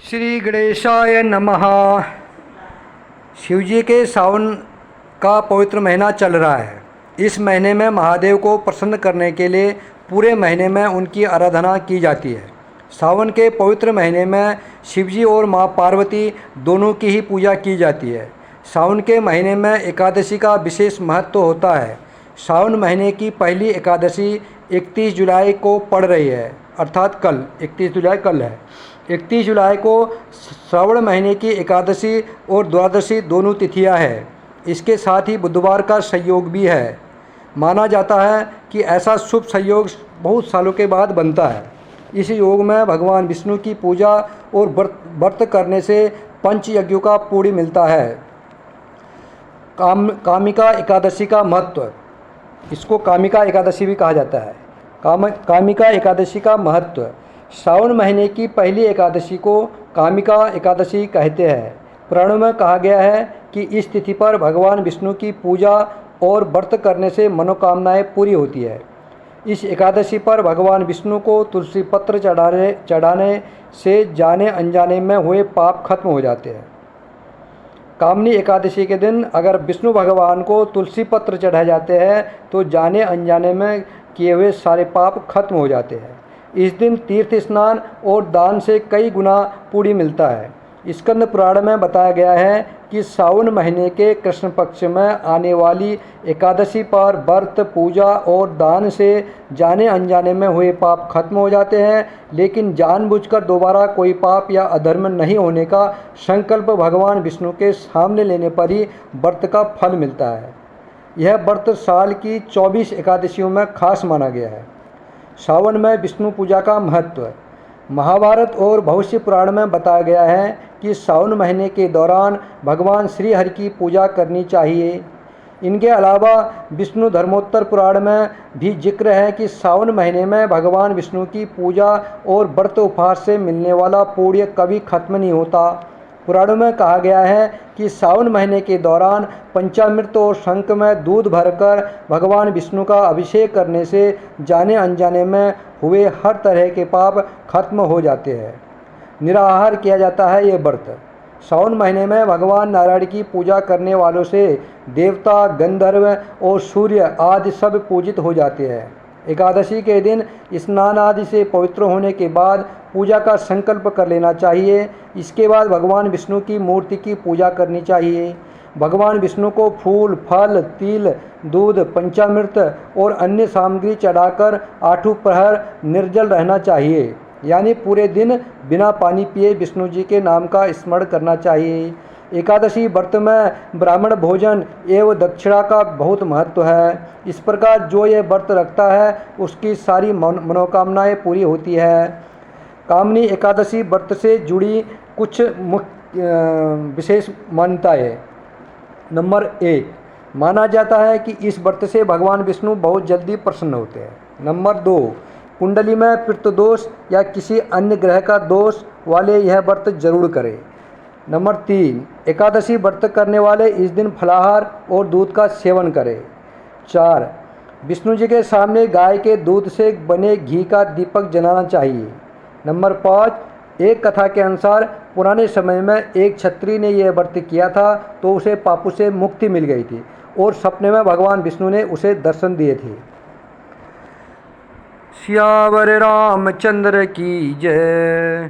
श्री गणेशाय नमः। शिवजी के सावन का पवित्र महीना चल रहा है। इस महीने में महादेव को प्रसन्न करने के लिए पूरे महीने में उनकी आराधना की जाती है। सावन के पवित्र महीने में शिवजी और माँ पार्वती दोनों की ही पूजा की जाती है। सावन के महीने में एकादशी का विशेष महत्व होता है। सावन महीने की पहली एकादशी 31 जुलाई को पड़ रही है, अर्थात कल 31 जुलाई कल है। 31 जुलाई को श्रावण महीने की एकादशी और द्वादशी दोनों तिथियां हैं। इसके साथ ही बुधवार का संयोग भी है। माना जाता है कि ऐसा शुभ संयोग बहुत सालों के बाद बनता है। इस योग में भगवान विष्णु की पूजा और व्रत करने से पंच यज्ञों का पुण्य मिलता है। कामिका एकादशी का महत्व, इसको कामिका एकादशी भी कहा जाता है। कामिका एकादशी का महत्व, सावन महीने की पहली एकादशी को कामिका एकादशी कहते हैं। पुराणों में कहा गया है कि इस तिथि पर भगवान विष्णु की पूजा और व्रत करने से मनोकामनाएं पूरी होती है। इस एकादशी पर भगवान विष्णु को तुलसी पत्र चढ़ाने से जाने अनजाने में हुए पाप खत्म हो जाते हैं। कामनी एकादशी के दिन अगर विष्णु भगवान को तुलसी पत्र चढ़ाए जाते हैं तो जाने अनजाने में किए हुए सारे पाप खत्म हो जाते हैं। इस दिन तीर्थ स्नान और दान से कई गुना पुण्य मिलता है। स्कंद पुराण में बताया गया है कि सावन महीने के कृष्ण पक्ष में आने वाली एकादशी पर व्रत, पूजा और दान से जाने अनजाने में हुए पाप खत्म हो जाते हैं, लेकिन जानबूझकर दोबारा कोई पाप या अधर्म नहीं होने का संकल्प भगवान विष्णु के सामने लेने पर ही व्रत का फल मिलता है। यह व्रत साल की 24 एकादशियों में खास माना गया है। सावन में विष्णु पूजा का महत्व, महाभारत और भविष्य पुराण में बताया गया है कि सावन महीने के दौरान भगवान श्री हरि की पूजा करनी चाहिए। इनके अलावा विष्णु धर्मोत्तर पुराण में भी जिक्र है कि सावन महीने में भगवान विष्णु की पूजा और व्रत उपवास से मिलने वाला पुण्य कभी खत्म नहीं होता। पुराणों में कहा गया है कि सावन महीने के दौरान पंचामृत और शंख में दूध भरकर भगवान विष्णु का अभिषेक करने से जाने अनजाने में हुए हर तरह के पाप खत्म हो जाते हैं। निराहार किया जाता है ये व्रत। सावन महीने में भगवान नारायण की पूजा करने वालों से देवता, गंधर्व और सूर्य आदि सब पूजित हो जाते हैं। एकादशी के दिन स्नान आदि से पवित्र होने के बाद पूजा का संकल्प कर लेना चाहिए। इसके बाद भगवान विष्णु की मूर्ति की पूजा करनी चाहिए। भगवान विष्णु को फूल, फल, तिल, दूध, पंचामृत और अन्य सामग्री चढ़ाकर आठों प्रहर निर्जल रहना चाहिए, यानी पूरे दिन बिना पानी पिए विष्णु जी के नाम का स्मरण करना चाहिए। एकादशी व्रत में ब्राह्मण भोजन एवं दक्षिणा का बहुत महत्व है। इस प्रकार जो ये व्रत रखता है उसकी सारी मनोकामनाएं पूरी होती है। कामनी एकादशी व्रत से जुड़ी कुछ मुख्य विशेष मान्यताएं। नंबर 1, माना जाता है कि इस व्रत से भगवान विष्णु बहुत जल्दी प्रसन्न होते हैं। नंबर 2, कुंडली में पितृ दोष या किसी अन्य ग्रह का दोष वाले यह व्रत जरूर करें। नंबर 3, एकादशी व्रत करने वाले इस दिन फलाहार और दूध का सेवन करें। 4, विष्णु जी के सामने गाय के दूध से बने घी का दीपक जलाना चाहिए। नंबर 5, एक कथा के अनुसार पुराने समय में एक क्षत्रिय ने यह व्रत किया था तो उसे पापों से मुक्ति मिल गई थी और सपने में भगवान विष्णु ने उसे दर्शन दिए थे। सियावर रामचंद्र की जय।